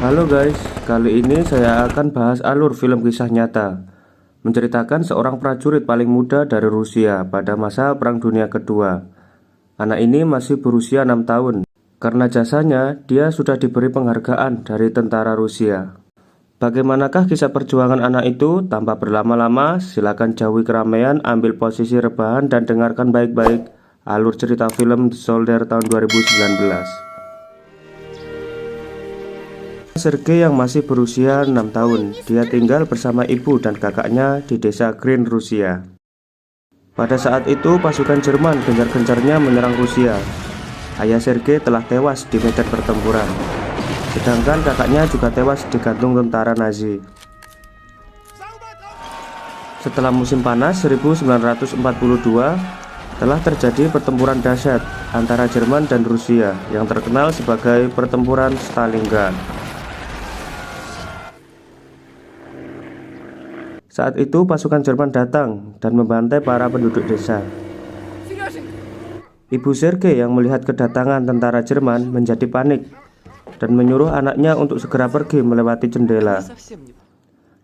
Halo guys, kali ini saya akan bahas alur film kisah nyata menceritakan seorang prajurit paling muda dari Rusia pada masa Perang Dunia Kedua. Anak ini masih berusia 6 tahun. Karena jasanya, dia sudah diberi penghargaan dari tentara Rusia. Bagaimanakah kisah perjuangan anak itu? Tanpa berlama-lama, silakan jauhi keramaian, ambil posisi rebahan dan dengarkan baik-baik alur cerita film The Soldier tahun 2019. Sergei yang masih berusia 6 tahun, dia tinggal bersama ibu dan kakaknya di desa Green, Rusia. Pada saat itu pasukan Jerman gencar-gencarnya menyerang Rusia. Ayah Sergei telah tewas di medan pertempuran, sedangkan kakaknya juga tewas digantung tentara Nazi. Setelah musim panas 1942, telah terjadi pertempuran dahsyat antara Jerman dan Rusia yang terkenal sebagai pertempuran Stalingrad. Saat itu pasukan Jerman datang dan membantai para penduduk desa. Ibu Sergei yang melihat kedatangan tentara Jerman menjadi panik dan menyuruh anaknya untuk segera pergi melewati jendela.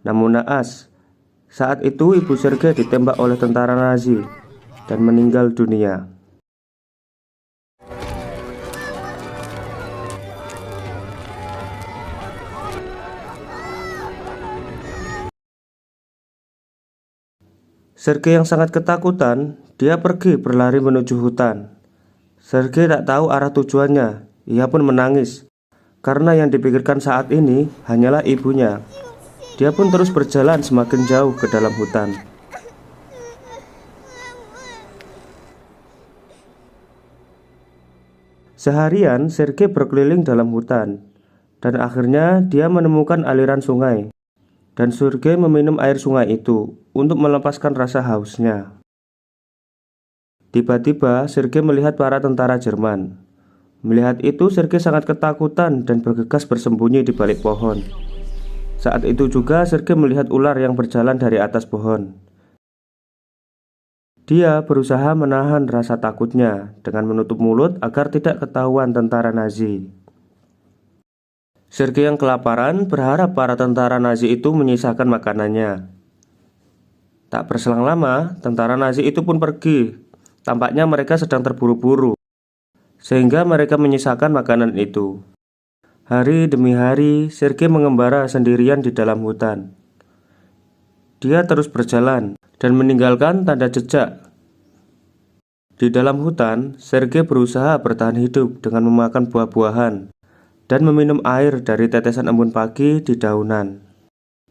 Namun naas, saat itu ibu Sergei ditembak oleh tentara Nazi dan meninggal dunia. Sergei yang sangat ketakutan, dia pergi berlari menuju hutan. Sergei tak tahu arah tujuannya, ia pun menangis karena yang dipikirkan saat ini hanyalah ibunya. Dia pun terus berjalan semakin jauh ke dalam hutan. Seharian Sergei berkeliling dalam hutan, dan akhirnya dia menemukan aliran sungai. Dan Sergei meminum air sungai itu untuk melepaskan rasa hausnya. Tiba-tiba Sergei melihat para tentara Jerman. Melihat itu Sergei sangat ketakutan dan bergegas bersembunyi di balik pohon. Saat itu juga Sergei melihat ular yang berjalan dari atas pohon. Dia berusaha menahan rasa takutnya dengan menutup mulut agar tidak ketahuan tentara Nazi. Sergei yang kelaparan berharap para tentara Nazi itu menyisakan makanannya. Tak berselang lama, tentara Nazi itu pun pergi. Tampaknya mereka sedang terburu-buru, sehingga mereka menyisakan makanan itu. Hari demi hari, Sergei mengembara sendirian di dalam hutan. Dia terus berjalan dan meninggalkan tanda jejak. Di dalam hutan, Sergei berusaha bertahan hidup dengan memakan buah-buahan dan meminum air dari tetesan embun pagi di daunan.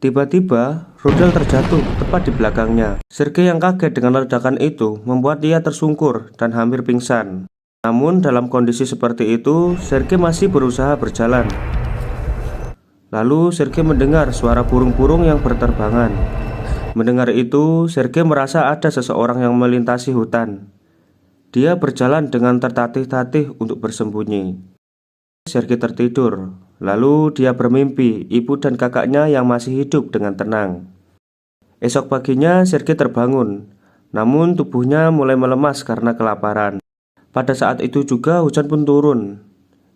Tiba-tiba, rudal terjatuh tepat di belakangnya. Sergei yang kaget dengan ledakan itu membuat dia tersungkur dan hampir pingsan. Namun dalam kondisi seperti itu, Sergei masih berusaha berjalan. Lalu Sergei mendengar suara burung-burung yang berterbangan. Mendengar itu, Sergei merasa ada seseorang yang melintasi hutan. Dia berjalan dengan tertatih-tatih untuk bersembunyi. Sergei tertidur, lalu dia bermimpi ibu dan kakaknya yang masih hidup dengan tenang. Esok paginya Sergei terbangun, namun tubuhnya mulai melemas karena kelaparan. Pada saat itu juga hujan pun turun.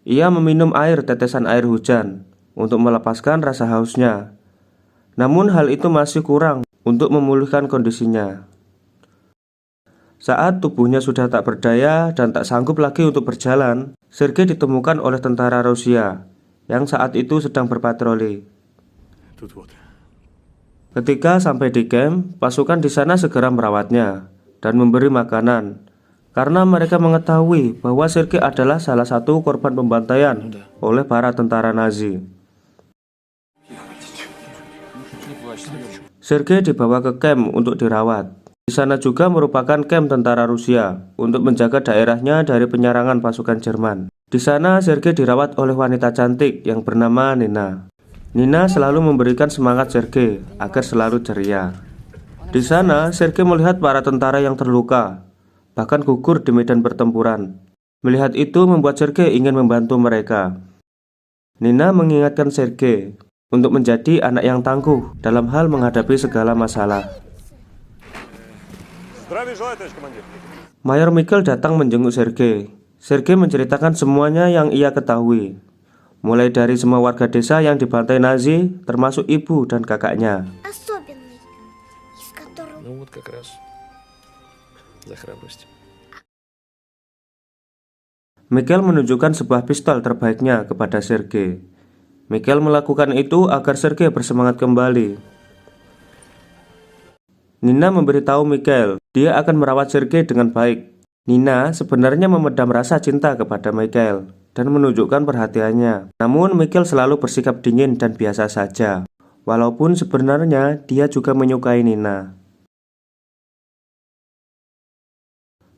Ia meminum tetesan air hujan untuk melepaskan rasa hausnya. Namun hal itu masih kurang untuk memulihkan kondisinya. Saat tubuhnya sudah tak berdaya dan tak sanggup lagi untuk berjalan, Sergei ditemukan oleh tentara Rusia yang saat itu sedang berpatroli. Ketika sampai di camp, pasukan di sana segera merawatnya dan memberi makanan karena mereka mengetahui bahwa Sergei adalah salah satu korban pembantaian oleh para tentara Nazi. Sergei dibawa ke camp untuk dirawat. Di sana juga merupakan kamp tentara Rusia untuk menjaga daerahnya dari penyerangan pasukan Jerman. Di sana Sergei dirawat oleh wanita cantik yang bernama Nina. Nina selalu memberikan semangat Sergei agar selalu ceria. Di sana Sergei melihat para tentara yang terluka, bahkan gugur di medan pertempuran. Melihat itu membuat Sergei ingin membantu mereka. Nina mengingatkan Sergei untuk menjadi anak yang tangguh dalam hal menghadapi segala masalah. Mayor Mikhail datang menjenguk Sergei. Sergei menceritakan semuanya yang ia ketahui. mulai dari semua warga desa yang dibantai Nazi, termasuk ibu dan kakaknya. Особенный, из которого... Ну вот как раз за храбрость. Mikhail menunjukkan sebuah pistol terbaiknya kepada Sergei. Mikhail melakukan itu agar Sergei bersemangat kembali. Nina memberitahu Mikhail, dia akan merawat Sergei dengan baik. Nina sebenarnya memendam rasa cinta kepada Mikhail dan menunjukkan perhatiannya. Namun Mikhail selalu bersikap dingin dan biasa saja, walaupun sebenarnya dia juga menyukai Nina.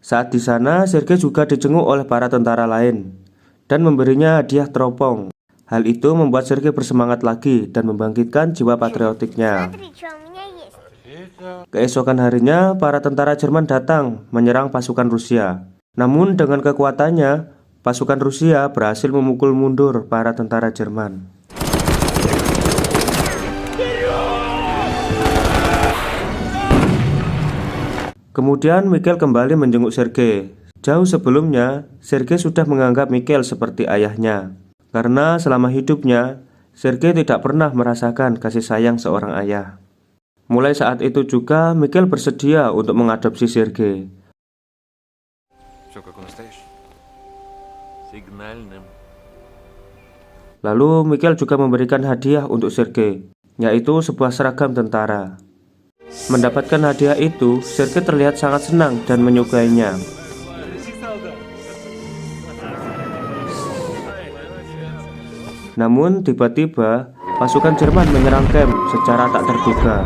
Saat di sana, Sergei juga dijenguk oleh para tentara lain dan memberinya hadiah teropong. Hal itu membuat Sergei bersemangat lagi dan membangkitkan jiwa patriotiknya. Смотри, что у меня есть. Keesokan harinya, para tentara Jerman datang menyerang pasukan Rusia. Namun dengan kekuatannya, pasukan Rusia berhasil memukul mundur para tentara Jerman. Kemudian Mikhail kembali menjenguk Sergei. Jauh sebelumnya, Sergei sudah menganggap Mikhail seperti ayahnya. Karena selama hidupnya, Sergei tidak pernah merasakan kasih sayang seorang ayah. Mulai saat itu juga, Mikhail bersedia untuk mengadopsi Sergei. Все как у настоящий. Сигнальным. Lalu Mikhail juga memberikan hadiah untuk Sergei, yaitu sebuah seragam tentara. Mendapatkan hadiah itu, Sergei terlihat sangat senang dan menyukainya. Namun tiba-tiba pasukan Jerman menyerang camp secara tak terduga.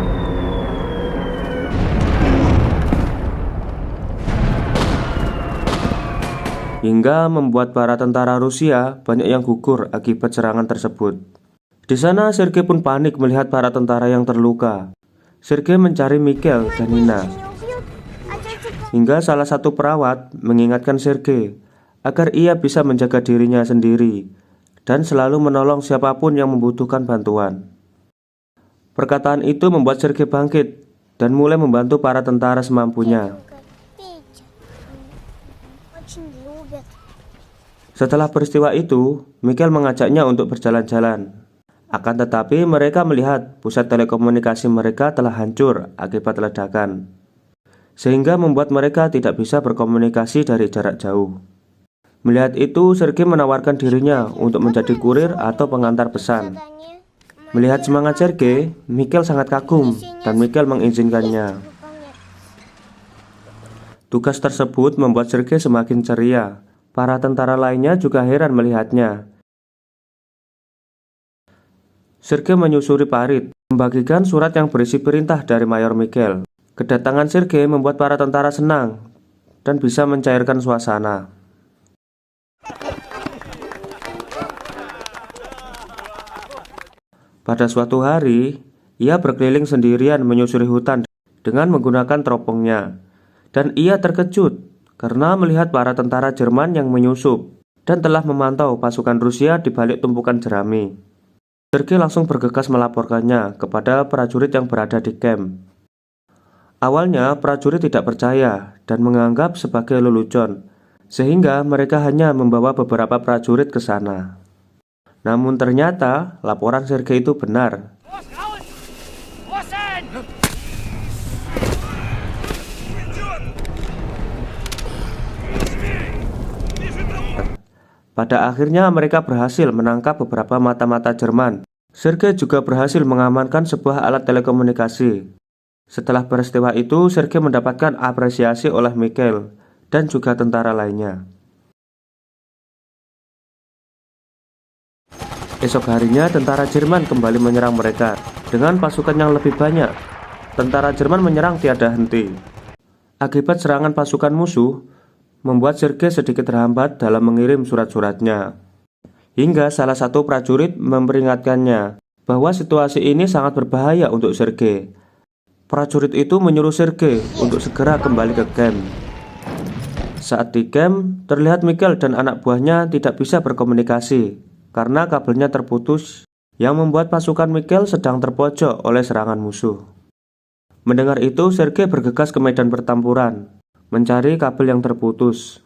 Hingga membuat para tentara Rusia banyak yang gugur akibat serangan tersebut. Di sana Sergei pun panik melihat para tentara yang terluka. Sergei mencari Mikhail dan Nina. Hingga salah satu perawat mengingatkan Sergei agar ia bisa menjaga dirinya sendiri dan selalu menolong siapapun yang membutuhkan bantuan. Perkataan itu membuat Sergei bangkit dan mulai membantu para tentara semampunya. Setelah peristiwa itu, Mikhail mengajaknya untuk berjalan-jalan. Akan tetapi mereka melihat pusat telekomunikasi mereka telah hancur akibat ledakan, sehingga membuat mereka tidak bisa berkomunikasi dari jarak jauh. Melihat itu, Sergei menawarkan dirinya untuk menjadi kurir atau pengantar pesan. Melihat semangat Sergei, Mikhail sangat kagum dan Mikhail mengizinkannya. Tugas tersebut membuat Sergei semakin ceria. Para tentara lainnya juga heran melihatnya. Sergei menyusuri parit, membagikan surat yang berisi perintah dari Mayor Mikhail. Kedatangan Sergei membuat para tentara senang dan bisa mencairkan suasana. Pada suatu hari, ia berkeliling sendirian menyusuri hutan dengan menggunakan teropongnya. Dan ia terkejut karena melihat para tentara Jerman yang menyusup dan telah memantau pasukan Rusia di balik tumpukan jerami. Sergei langsung bergegas melaporkannya kepada prajurit yang berada di camp. Awalnya prajurit tidak percaya dan menganggap sebagai lelucon, sehingga mereka hanya membawa beberapa prajurit ke sana. Namun ternyata laporan Sergei itu benar. Pada akhirnya mereka berhasil menangkap beberapa mata-mata Jerman. Sergei juga berhasil mengamankan sebuah alat telekomunikasi. Setelah peristiwa itu, Sergei mendapatkan apresiasi oleh Mikhail dan juga tentara lainnya. Esok harinya tentara Jerman kembali menyerang mereka dengan pasukan yang lebih banyak. Tentara Jerman menyerang tiada henti. Akibat serangan pasukan musuh, membuat Sergei sedikit terhambat dalam mengirim surat-suratnya. Hingga salah satu prajurit memperingatkannya bahwa situasi ini sangat berbahaya untuk Sergei. Prajurit itu menyuruh Sergei untuk segera kembali ke camp. Saat di camp, terlihat Mikhail dan anak buahnya tidak bisa berkomunikasi karena kabelnya terputus, yang membuat pasukan Mikhail sedang terpojok oleh serangan musuh. Mendengar itu, Sergei bergegas ke medan pertempuran mencari kabel yang terputus.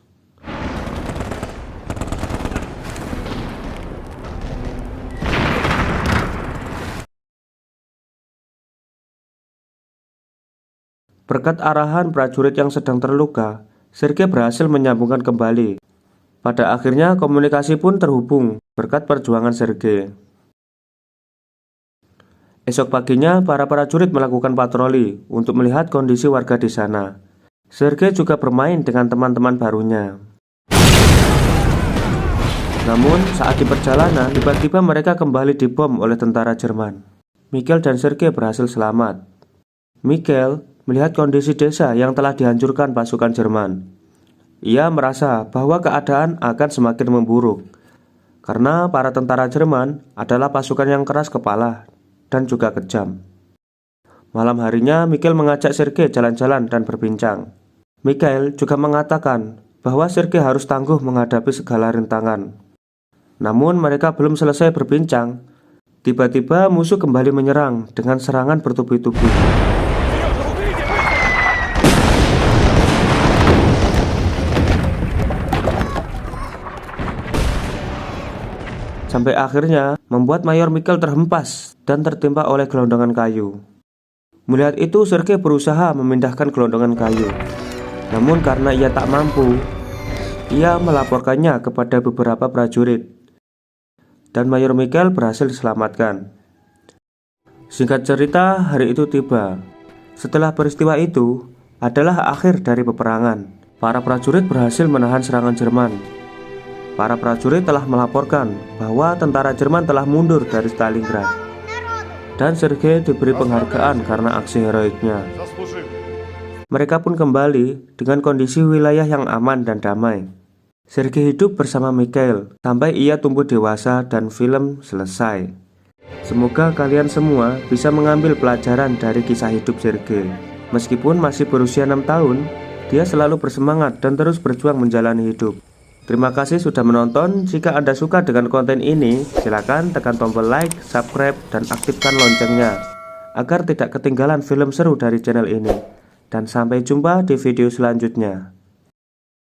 Berkat arahan prajurit yang sedang terluka, Sergei berhasil menyambungkan kembali. Pada akhirnya komunikasi pun terhubung berkat perjuangan Sergei. Esok paginya para prajurit melakukan patroli untuk melihat kondisi warga di sana. Sergei juga bermain dengan teman-teman barunya. Namun saat di perjalanan tiba-tiba mereka kembali dibom oleh tentara Jerman. Mikhail dan Sergei berhasil selamat. Mikhail melihat kondisi desa yang telah dihancurkan pasukan Jerman. Ia merasa bahwa keadaan akan semakin memburuk karena para tentara Jerman adalah pasukan yang keras kepala dan juga kejam. Malam harinya Mikhail mengajak Sergei jalan-jalan dan berbincang. Mikhail juga mengatakan bahwa Sergei harus tangguh menghadapi segala rintangan. Namun mereka belum selesai berbincang, tiba-tiba musuh kembali menyerang dengan serangan bertubi-tubi. Sampai akhirnya membuat Mayor Mikhail terhempas dan tertimpa oleh gelondongan kayu. Melihat itu Sergei berusaha memindahkan gelondongan kayu. Namun karena ia tak mampu, ia melaporkannya kepada beberapa prajurit. Dan Mayor Mikhail berhasil diselamatkan. Singkat cerita, hari itu tiba. Setelah peristiwa itu adalah akhir dari peperangan. Para prajurit berhasil menahan serangan Jerman. Para prajurit telah melaporkan bahwa tentara Jerman telah mundur dari Stalingrad. Dan Sergei diberi penghargaan karena aksi heroiknya. Mereka pun kembali dengan kondisi wilayah yang aman dan damai. Sergei hidup bersama Mikhail sampai ia tumbuh dewasa dan film selesai. Semoga kalian semua bisa mengambil pelajaran dari kisah hidup Sergei. Meskipun masih berusia 6 tahun, dia selalu bersemangat dan terus berjuang menjalani hidup. Terima kasih sudah menonton. Jika Anda suka dengan konten ini, silakan tekan tombol like, subscribe, dan aktifkan loncengnya agar tidak ketinggalan film seru dari channel ini. Dan sampai jumpa di video selanjutnya.